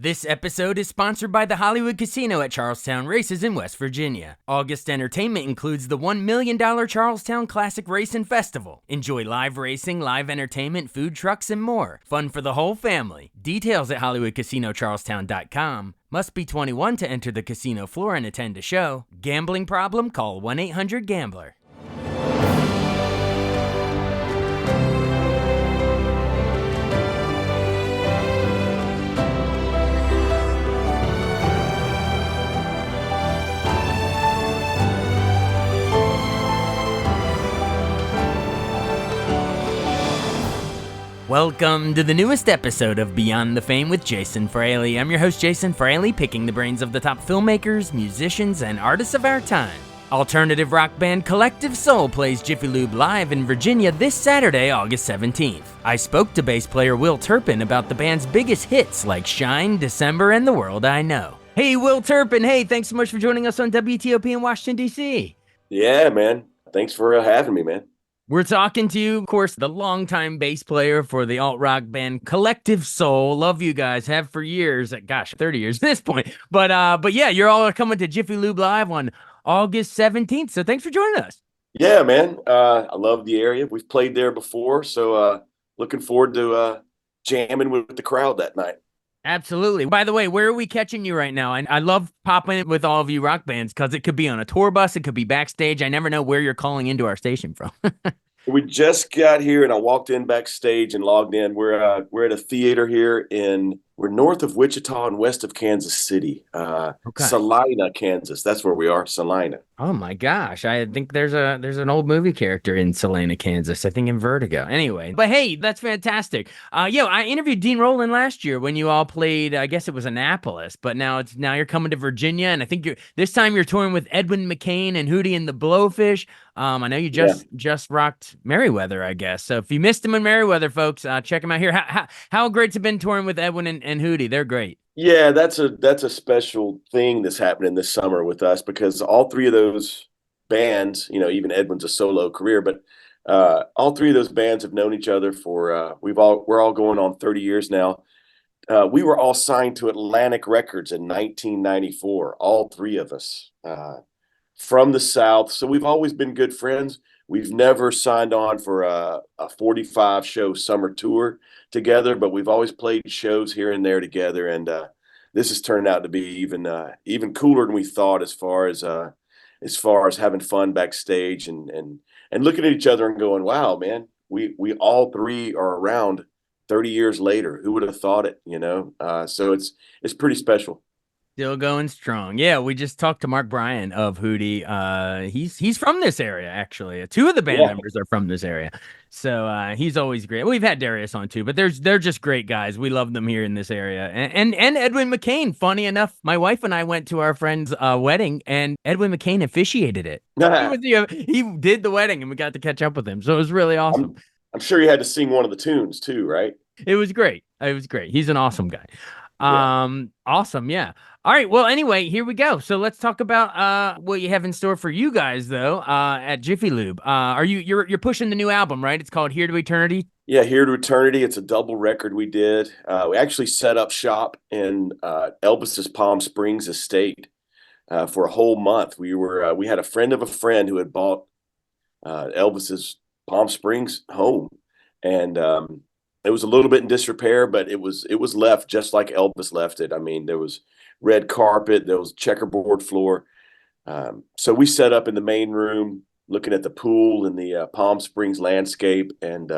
This episode is sponsored by the Hollywood Casino at Charlestown Races in West Virginia. August entertainment includes the $1 million Charlestown Classic Racing Festival. Enjoy live racing, live entertainment, food trucks, and more. Fun for the whole family. Details at HollywoodCasinoCharlestown.com. Must be 21 to enter the casino floor and attend a show. Gambling problem? Call 1-800-GAMBLER. Welcome to the newest episode of Beyond the Fame with Jason Fraley. I'm your host, Jason Fraley, picking the brains of the top filmmakers, musicians, and artists of our time. Alternative rock band Collective Soul plays Jiffy Lube live in Virginia this Saturday, August 17th. I spoke to bass player Will Turpin about the band's biggest hits like Shine, December, and The World I Know. Hey, Will Turpin. Hey, thanks so much for joining us on WTOP in Washington, D.C. Yeah, man. Thanks for having me, man. We're talking to you, of course, the longtime bass player for the alt-rock band Collective Soul. Love you guys, have for years, 30 years at this point. But yeah, you're all coming to Jiffy Lube Live on August 17th, so thanks for joining us. Yeah, man. I love the area. We've played there before, so looking forward to jamming with the crowd that night. Absolutely. By the way, where are we catching you right now? And I love popping it with all of you rock bands because it could be on a tour bus, it could be backstage. I never know where you're calling into our station from. We just got here, and I walked in backstage and logged in. We're at a theater here we're north of Wichita and west of Kansas City. Okay. Salina, Kansas. That's where we are, Salina. Oh my gosh. I think there's an old movie character in Salina, Kansas. I think in Vertigo. Anyway, but hey, that's fantastic. I interviewed Dean Rowland last year when you all played, I guess it was Annapolis, but now you're coming to Virginia, and I think this time you're touring with Edwin McCain and Hootie and the Blowfish. I know you just rocked Merriweather, I guess. So if you missed him in Merriweather, folks, check him out here. How great's it been touring with Edwin and Hootie? They're great. Yeah, that's a special thing that's happening this summer with us because all three of those bands, even Edwin's a solo career, but all three of those bands have known each other for we're all going on 30 years now. We were all signed to Atlantic Records in 1994, all three of us from the South. So we've always been good friends. We've never signed on for a 45-show summer tour together, but we've always played shows here and there together. And this has turned out to be even cooler than we thought as far as having fun backstage and looking at each other and going, wow, man, we all three are around 30 years later. Who would have thought it, So it's pretty special. Still going strong. Yeah, we just talked to Mark Bryan of Hootie. He's from this area, actually. Two of the band members are from this area. So he's always great. We've had Darius on too, but they're just great guys. We love them here in this area. And Edwin McCain, funny enough, my wife and I went to our friend's wedding, and Edwin McCain officiated it. He did the wedding, and we got to catch up with him. So it was really awesome. I'm sure you had to sing one of the tunes too, right? It was great. He's an awesome guy. Awesome. Yeah. All right. Well, anyway, here we go. So let's talk about what you have in store for you guys, though, at Jiffy Lube. You're pushing the new album, right? It's called Here to Eternity. Yeah, Here to Eternity. It's a double record we did. We actually set up shop in Elvis's Palm Springs estate for a whole month. We had a friend of a friend who had bought Elvis's Palm Springs home, and it was a little bit in disrepair, but it was left just like Elvis left it. I mean, there was red carpet, there was checkerboard floor. So we set up in the main room, looking at the pool and the Palm Springs landscape, and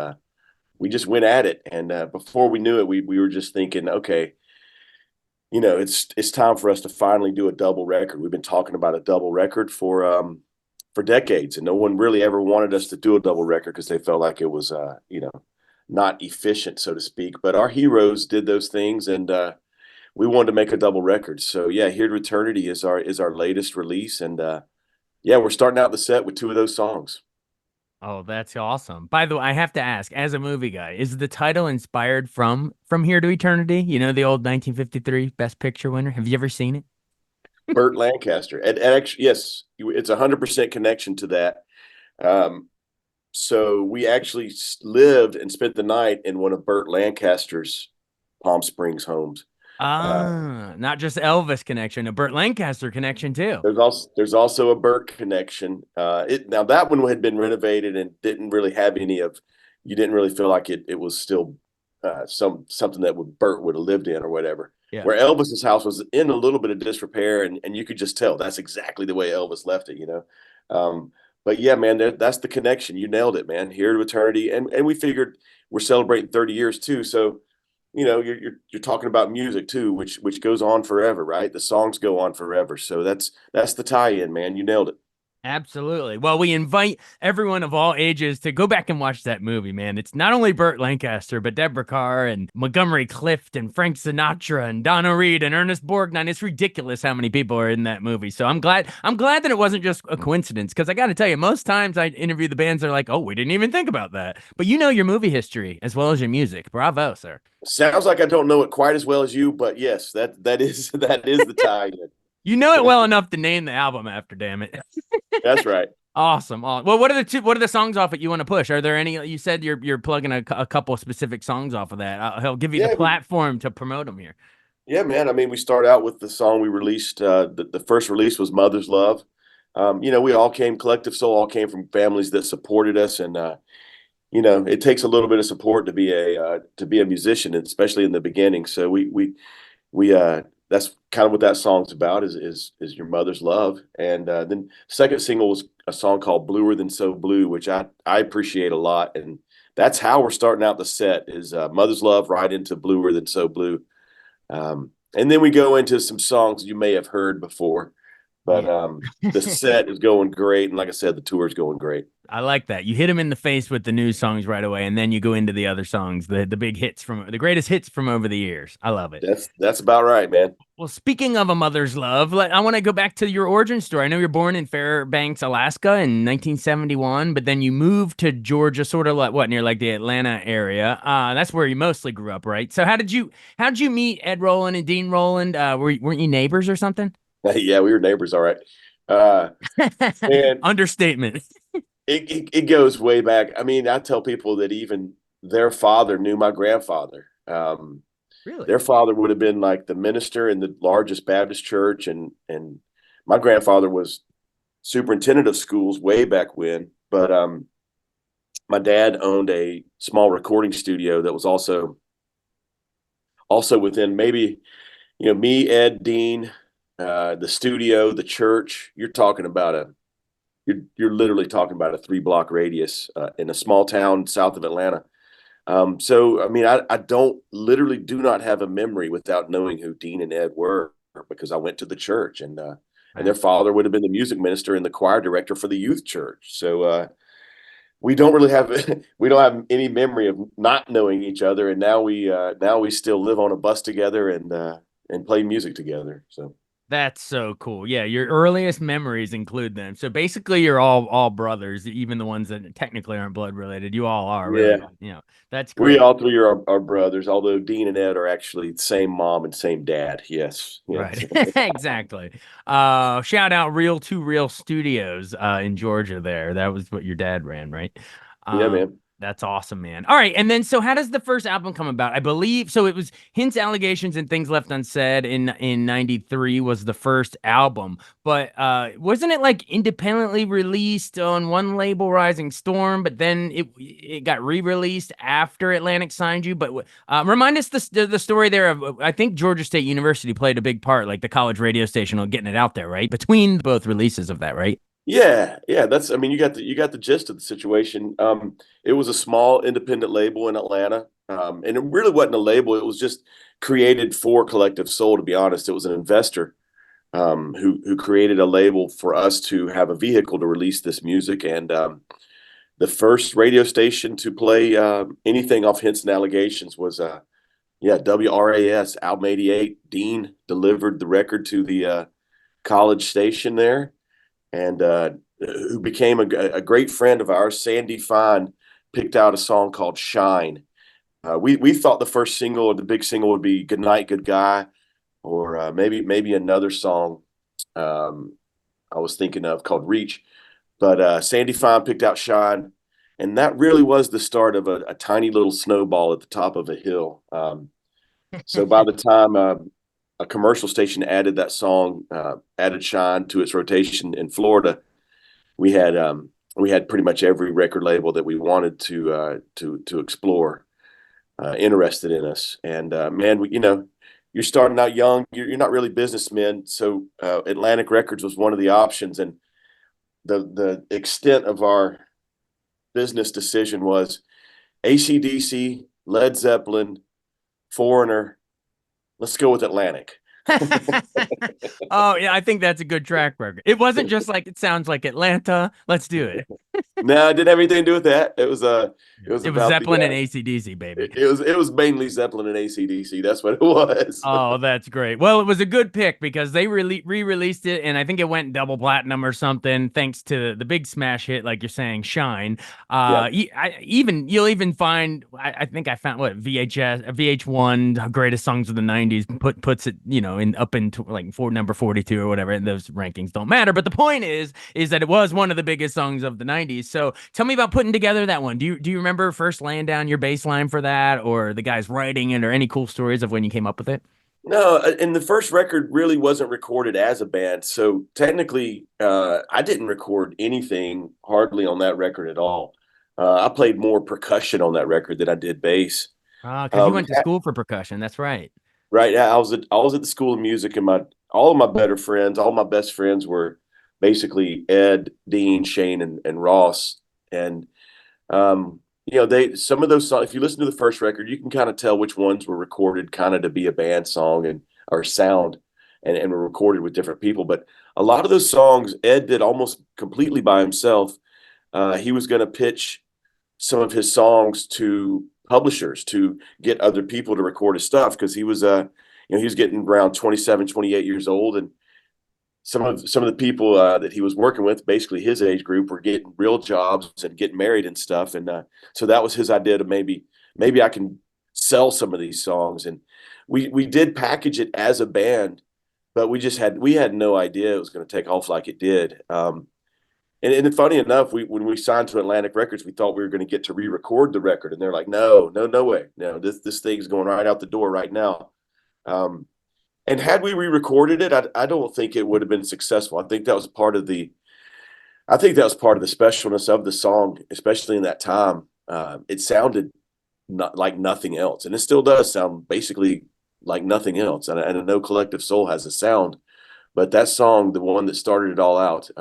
we just went at it. And before we knew it, we were just thinking, okay, it's time for us to finally do a double record. We've been talking about a double record for decades, and no one really ever wanted us to do a double record because they felt like it was not efficient, so to speak. But our heroes did those things, and we wanted to make a double record. So yeah, Here to Eternity is our latest release, and we're starting out the set with two of those songs. Oh, that's awesome. By the way, I have to ask, as a movie guy, is the title inspired from Here to Eternity? The old 1953 Best Picture winner. Have you ever seen it? Burt Lancaster. And actually, yes, it's 100% connection to that. So we actually lived and spent the night in one of Burt Lancaster's Palm Springs homes. Not just Elvis connection, a Burt Lancaster connection too. There's also a Burt connection. Now that one had been renovated and didn't really have any of. You didn't really feel like it was still something that Burt would have lived in or whatever. Yeah. Where Elvis's house was in a little bit of disrepair, and you could just tell that's exactly the way Elvis left it. But yeah, man, that's the connection. You nailed it, man. Here to eternity, and we figured we're celebrating 30 years too, so you're talking about music too, which goes on forever, right? The songs go on forever. So that's the tie-in, man. You nailed it. Absolutely. Well, we invite everyone of all ages to go back and watch that movie, man. It's not only Burt Lancaster, but Deborah Carr and Montgomery Clift and Frank Sinatra and Donna Reed and Ernest Borgnine. It's ridiculous how many people are in that movie. So I'm glad that it wasn't just a coincidence, because I got to tell you, most times I interview the bands, they're like, "Oh, we didn't even think about that." But you know your movie history as well as your music. Bravo, sir. Sounds like I don't know it quite as well as you, but yes, that is the tie-in. You know it well enough to name the album after, damn it. That's right. Awesome. Well, what are the songs off it you want to push? Are there any? You said you're plugging a couple of specific songs off of that. I'll give you the platform to promote them here. Yeah, man. I mean, we start out with the song we released. The first release was "Mother's Love." We all Collective Soul all came from families that supported us, and it takes a little bit of support to be a musician, especially in the beginning. So we that's kind of what that song's about is your mother's love. And then second single was a song called "Bluer Than So Blue," which I appreciate a lot, and that's how we're starting out the set is "Mother's Love" right into "Bluer Than So Blue," and then we go into some songs you may have heard before. But the set is going great, and like I said, the tour is going great. I like that. You hit him in the face with the new songs right away, and then you go into the other songs, the big hits the greatest hits from over the years. I love it. That's about right, man. Well, speaking of a mother's love, I want to go back to your origin story. I know you're born in Fairbanks, Alaska in 1971, but then you moved to Georgia, sort of near the Atlanta area. That's where you mostly grew up, right? So how'd you meet Ed Roland and Dean Roland? Weren't you neighbors or something? Yeah, we were neighbors, all right. And understatement. It goes way back. I mean, I tell people that even their father knew my grandfather. Really? Their father would have been like the minister in the largest Baptist church, and my grandfather was superintendent of schools way back when. But my dad owned a small recording studio that was also within maybe me, Ed, Dean, the studio, the church. You're literally talking about a 3-block radius in a small town south of Atlanta. So I mean, I do not have a memory without knowing who Dean and Ed were, because I went to the church, and their father would have been the music minister and the choir director for the youth church. So we don't have any memory of not knowing each other, and now we still live on a bus together and play music together. So that's so cool. Yeah, your earliest memories include them. So basically, you're all brothers, even the ones that technically aren't blood related. You all are, really. Yeah. That's great. We all three are brothers, although Dean and Ed are actually the same mom and same dad. Yes. Right. Exactly. Shout out Two Real Studios in Georgia there. That was what your dad ran, right? Yeah, man. That's awesome, man. All right. And then, so how does the first album come about? I believe, so it was Hints, Allegations, and Things Left Unsaid in 93 was the first album, but wasn't it independently released on one label, Rising Storm, but then it got re-released after Atlantic signed you? But remind us the story there of, I think Georgia State University played a big part, the college radio station on getting it out there, right? Between both releases of that, right? Yeah. That's, I mean, you got the gist of the situation. It was a small independent label in Atlanta. And it really wasn't a label. It was just created for Collective Soul, to be honest. It was an investor who created a label for us to have a vehicle to release this music. And the first radio station to play anything off Hints and Allegations was WRAS, Album 88. Dean delivered the record to the college station there, and who became a great friend of ours. Sandy Fine picked out a song called "Shine." We thought the first single or the big single would be "Good Night, Good Guy," or maybe another song I was thinking of called "Reach." But Sandy Fine picked out "Shine," and that really was the start of a tiny little snowball at the top of a hill. So by the time a commercial station added that song, added Shine to its rotation in Florida, we had pretty much every record label that we wanted to explore interested in us. And man, you know, you're starting out young. You're not really businessmen, so Atlantic Records was one of the options. And the extent of our business decision was AC/DC, Led Zeppelin, Foreigner. Let's go with Atlantic. Oh, yeah, I think that's a good track record. It wasn't just like it sounds like Atlanta. Let's do it. No, it didn't have anything to do with that. It was It was about Zeppelin and AC/DC, baby. it was mainly Zeppelin and AC/DC. That's what it was. Oh, that's great. Well, it was a good pick because they re-released it, and I think it went double platinum or something, thanks to the big smash hit, like you're saying, "Shine." Yeah. You'll even find. I think I found what VH1 greatest songs of the '90s puts it, you know, in up into like number 42 or whatever. And those rankings don't matter, but the point is that it was one of the biggest songs of the '90s. So tell me about putting together that one. Do you remember first laying down your bass line for that, or the guys writing it, or any cool stories of when you came up with it? No, and the first record really wasn't recorded as a band. So technically, I didn't record anything hardly on that record at all. I played more percussion on that record than I did bass. Because you went to school for percussion. That's right. Right. Yeah, I was at the School of Music, and my all of my better friends, all my best friends were basically Ed, Dean, Shane, and Ross. And you know, they some of those songs, if you listen to the first record, you can kind of tell which ones were recorded kind of to be a band song and or sound and were recorded with different people. But a lot of those songs Ed did almost completely by himself. He was going to pitch some of his songs to publishers to get other people to record his stuff because he was you know, he was getting around 27, 28 years old, and some of the people that he was working with, basically his age group, were getting real jobs and getting married and stuff. And so that was his idea to maybe I can sell some of these songs. And we did package it as a band, but we had no idea it was going to take off like it did. And funny enough, when we signed to Atlantic Records, we thought we were going to get to re-record the record, and they're like, "No, no, no way! No, this thing's going right out the door right now." Um, and had we re-recorded it, I don't think it would have been successful. I think that was part of the specialness of the song, especially in that time. It sounded not like nothing else, and it still does sound basically like nothing else. And I know Collective Soul has a sound, but that song, the one that started it all out,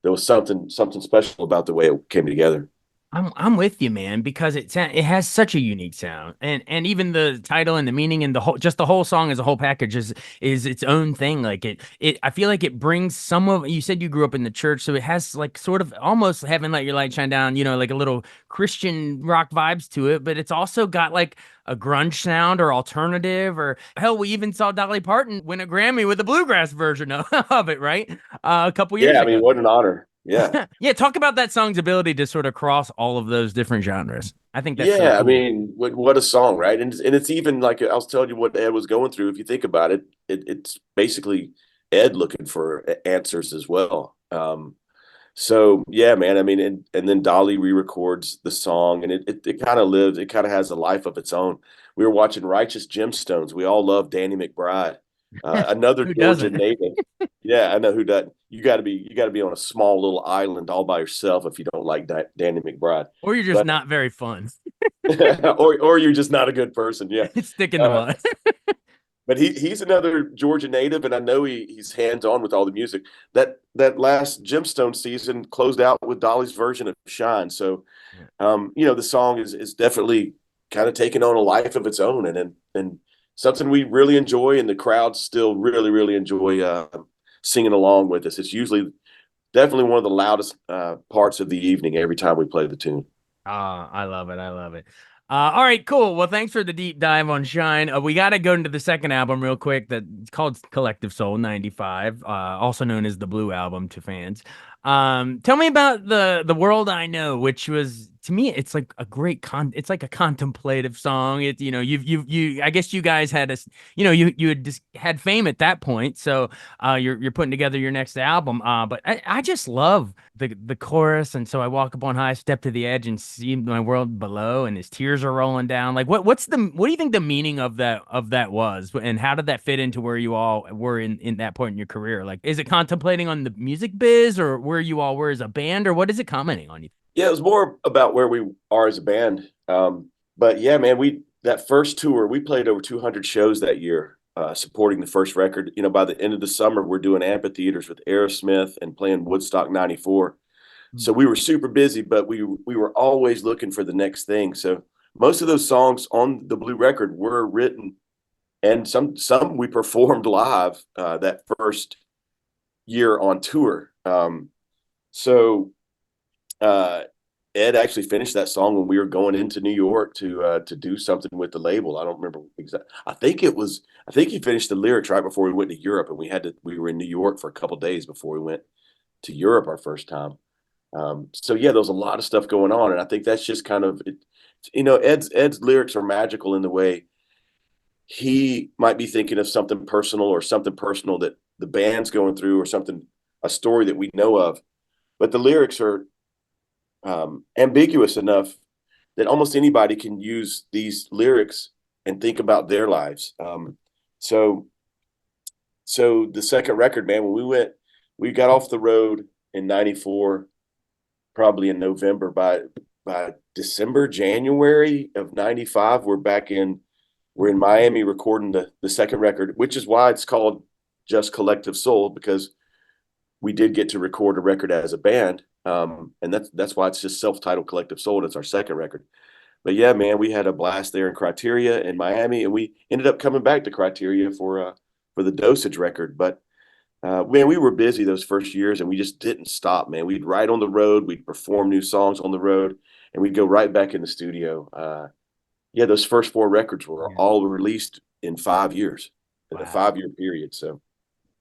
there was something special about the way it came together. I'm with you, man, because it has such a unique sound, and even the title and the meaning and the whole song as a whole package is its own thing. Like it I feel like it brings some of, you said you grew up in the church, so it has like sort of almost Heaven Let Your Light Shine Down, you know, like a little Christian rock vibes to it, but it's also got like a grunge sound or alternative, or hell, we even saw Dolly Parton win a Grammy with a bluegrass version of it, right? A couple years Yeah, I ago. mean, what an honor. Yeah. Yeah, talk about that song's ability to sort of cross all of those different genres. I think that's so Yeah, I cool. mean, what a song, right? And it's even like I was telling you what Ed was going through. If you think about it, it's basically Ed looking for answers as well. So yeah, man. I mean, and then Dolly re-records the song, and it kind of lives. It kind of has a life of its own. We were watching Righteous Gemstones. We all love Danny McBride, another Who Georgia doesn't? native. Yeah, I know who doesn't. You got to be on a small little island all by yourself if you don't like Danny McBride. Or you're just But not very fun. or you're just not a good person. Yeah. Stick in the Uh, mud. but he's another Georgia native, and I know he's hands on with all the music. That last Gemstone season closed out with Dolly's version of Shine. So, you know, the song is definitely kind of taking on a life of its own, and something we really enjoy, and the crowd still really enjoy singing along with us. It's usually definitely one of the loudest parts of the evening every time we play the tune. I love it. I love it. All right, cool. Well, thanks for the deep dive on Shine. We got to go into the second album real quick. That's called Collective Soul '95, also known as the Blue Album to fans. Tell me about the world I know, which was to me, it's like a great it's like a contemplative song. It, you know, you, I guess you guys had you had just had fame at that point, so you're putting together your next album. But I just love the chorus, and so I walk up on high, step to the edge, and see my world below, and his tears are rolling down. Like, what do you think the meaning of that was, and how did that fit into where you all were in that point in your career? Like, is it contemplating on the music biz, or where you all were as a band, or what is it commenting on? You? Yeah, it was more about where we are as a band. But yeah, man, we that first tour, we played over 200 shows that year, supporting the first record. You know, by the end of the summer, we're doing amphitheaters with Aerosmith and playing Woodstock '94. So we were super busy, but we were always looking for the next thing. So most of those songs on the Blue record were written, and some we performed live that first year on tour. So uh, Ed actually finished that song when we were going into New York to do something with the label. I don't remember exactly. I think he finished the lyrics right before we went to Europe, and we were in New York for a couple of days before we went to Europe our first time. So yeah, there was a lot of stuff going on, and I think that's just kind of it. You know, Ed's lyrics are magical in the way he might be thinking of something personal that the band's going through, or something, a story that we know of, but the lyrics are ambiguous enough that almost anybody can use these lyrics and think about their lives. So the second record, man, when we got off the road in '94, probably in November. By December, January of '95, we're in Miami recording the second record, which is why it's called Just Collective Soul, because we did get to record a record as a band. And that's why it's just self-titled Collective Soul. It's our second record. But yeah, man, we had a blast there in Criteria in Miami, and we ended up coming back to Criteria for the Dosage record. But man, we were busy those first years, and we just didn't stop, man. We'd write on the road, we'd perform new songs on the road, and we'd go right back in the studio. Yeah, those first four records were all released in 5 years, in a 5 year period. So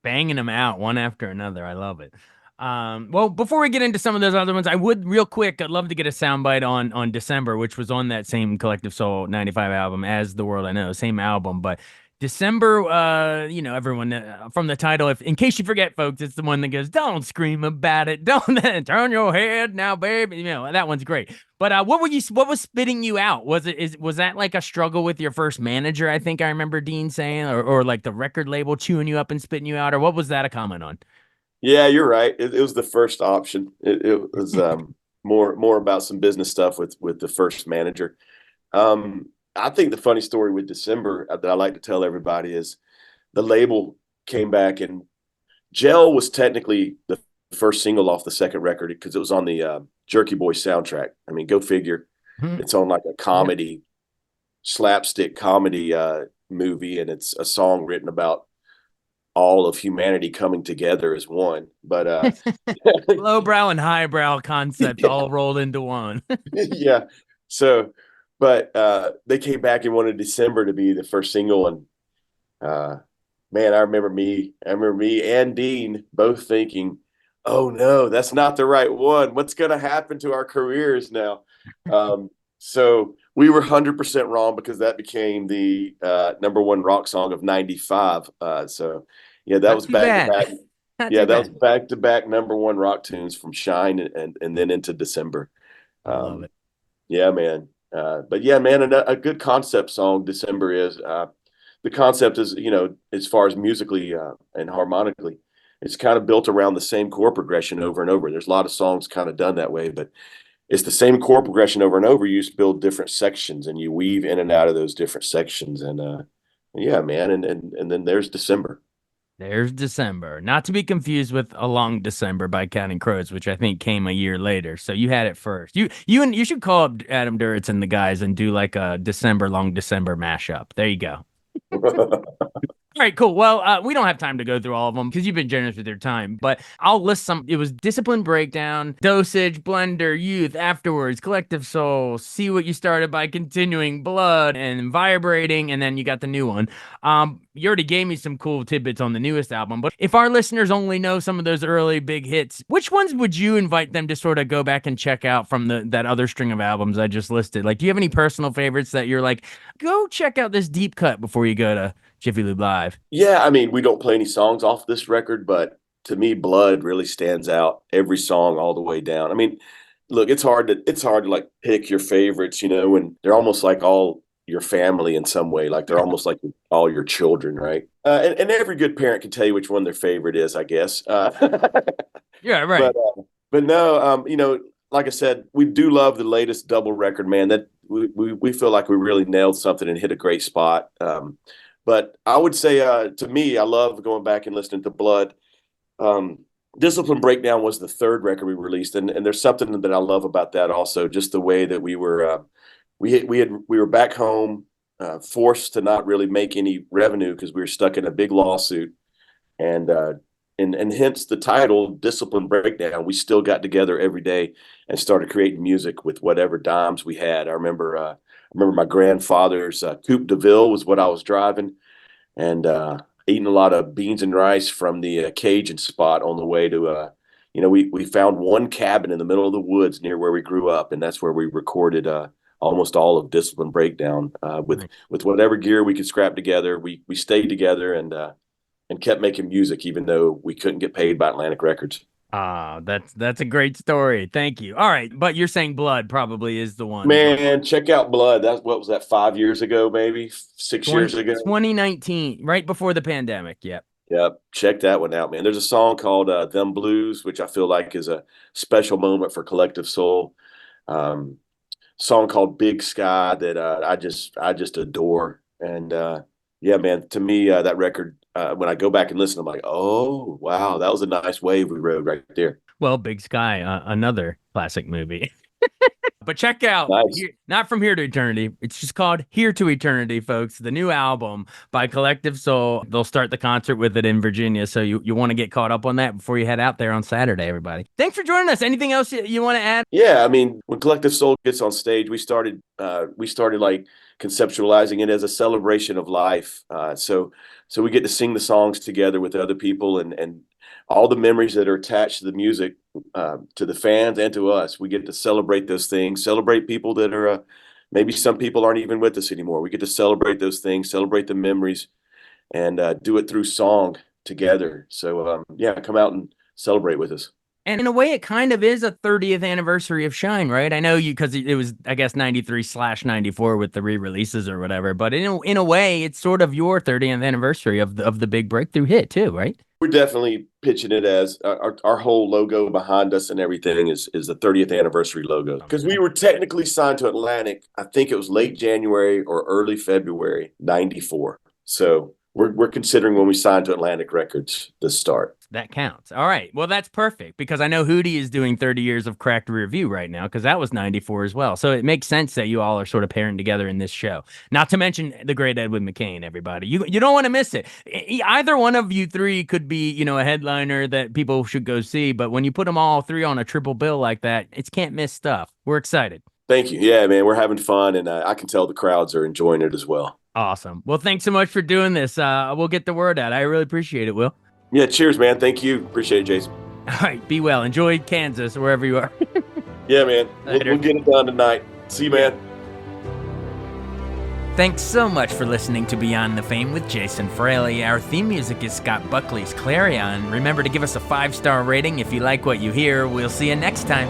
Banging them out one after another. I love it. Well, before we get into some of those other ones, I would real quick, I'd love to get a soundbite on December, which was on that same Collective Soul '95 album as The World I Know, same album, but December, you know, everyone from the title, if in case you forget, folks, it's the one that goes, "Don't scream about it, don't turn your head now, baby." You know, that one's great. But what was spitting you out? Was that like a struggle with your first manager? I think I remember Dean saying, or like the record label chewing you up and spitting you out, or what was that a comment on? yeah, you're right. It was the first option. It was more about some business stuff with the first manager. I think the funny story with December that I like to tell everybody is the label came back, and Gel was technically the first single off the second record because it was on the Jerky Boy soundtrack. I mean, go figure. It's on like a comedy, slapstick comedy movie, and it's a song written about all of humanity coming together as one. But lowbrow and highbrow concepts all rolled into one. yeah. So, but they came back and wanted December to be the first single, and man, I remember me and Dean both thinking, "Oh no, that's not the right one. What's going to happen to our careers now?" So we were 100% wrong, because that became the number one rock song of '95. So yeah, that was back to back. Yeah, that was back to back number one rock tunes from Shine and then into December. I love it. Yeah, man. But yeah, man, a good concept song, December is. The concept is, you know, as far as musically and harmonically, it's kind of built around the same chord progression over and over. There's a lot of songs kind of done that way, but it's the same chord progression over and over. You just build different sections, and you weave in and out of those different sections. And yeah, man. And then there's December. There's December, not to be confused with A Long December by Counting Crows, which I think came a year later. So you had it first. You should call up Adam Duritz and the guys and do like a Long December mashup. There you go. All right, cool. Well, we don't have time to go through all of them because you've been generous with your time, but I'll list some. It was Discipline Breakdown, Dosage, Blender, Youth, Afterwards, Collective Soul, See What You Started by Continuing, Blood, and Vibrating, and then you got the new one. You already gave me some cool tidbits on the newest album, but if our listeners only know some of those early big hits, which ones would you invite them to sort of go back and check out from that other string of albums I just listed? Like, do you have any personal favorites that you're like, go check out this deep cut before you go to Jiffy Lube Live? Yeah, I mean, we don't play any songs off this record, but to me, Blood really stands out. Every song all the way down. I mean, look, it's hard to like pick your favorites, and they're almost like all your family in some way. Like they're almost like all your children, right? And every good parent can tell you which one their favorite is, I guess. Yeah, right. But no, like I said, we do love the latest double record, man. That we feel like we really nailed something and hit a great spot. But I would say, to me, I love going back and listening to Blood. Discipline Breakdown was the third record we released, and there's something that I love about that also, just the way that we were we were back home, forced to not really make any revenue because we were stuck in a big lawsuit, and hence the title Discipline Breakdown. We still got together every day and started creating music with whatever dimes we had. I remember my grandfather's Coupe de Ville was what I was driving, and eating a lot of beans and rice from the Cajun spot on the way to, we found one cabin in the middle of the woods near where we grew up, and that's where we recorded almost all of Discipline Breakdown with whatever gear we could scrap together. We stayed together and kept making music, even though we couldn't get paid by Atlantic Records. That's a great story. Thank you. All right, but you're saying Blood probably is the one. Man, check out Blood. What was that, 5 years ago, maybe 6 years ago? 2019, right before the pandemic. Yep. Yep. Check that one out, man. There's a song called Them Blues, which I feel like is a special moment for Collective Soul. Song called Big Sky that I just adore. And yeah, man, to me, that record, when I go back and listen, I'm like, oh, wow, that was a nice wave we rode right there. Well, Big Sky, another classic movie. But check out, Not From Here to Eternity. It's just called Here to Eternity, folks. The new album by Collective Soul. They'll start the concert with it in Virginia, so you want to get caught up on that before you head out there on Saturday, everybody. Thanks for joining us. Anything else you want to add? Yeah, I mean, when Collective Soul gets on stage, we started like conceptualizing it as a celebration of life. So we get to sing the songs together with other people, and all the memories that are attached to the music, to the fans and to us. We get to celebrate those things, celebrate people that are, maybe some people aren't even with us anymore. We get to celebrate those things, celebrate the memories, and do it through song together. So yeah, come out and celebrate with us. And in a way, it kind of is a 30th anniversary of Shine, right? I know you, because it was, I guess, 93/94 with the re-releases or whatever. But in a way, it's sort of your 30th anniversary of the big breakthrough hit too, right? We're definitely pitching it as our whole logo behind us and everything is the 30th anniversary logo. Because we were technically signed to Atlantic, I think it was late January or early February, 94. So we're considering when we signed to Atlantic Records the start. That counts. All right. Well, that's perfect because I know Hootie is doing 30 years of Cracked Review right now because that was 94 as well. So it makes sense that you all are sort of pairing together in this show. Not to mention the great Edwin McCain, everybody. You don't want to miss it. Either one of you three could be, a headliner that people should go see. But when you put them all three on a triple bill like that, it's can't miss stuff. We're excited. Thank you. Yeah, man, we're having fun, and I can tell the crowds are enjoying it as well. Awesome. Well, thanks so much for doing this. We'll get the word out. I really appreciate it, Will. Yeah, cheers, man. Thank you. Appreciate it, Jason. All right, be well. Enjoy Kansas, wherever you are. Yeah, man. We'll get it done tonight. See you, man. Thanks so much for listening to Beyond the Fame with Jason Fraley. Our theme music is Scott Buckley's Clarion. Remember to give us a 5-star rating if you like what you hear. We'll see you next time.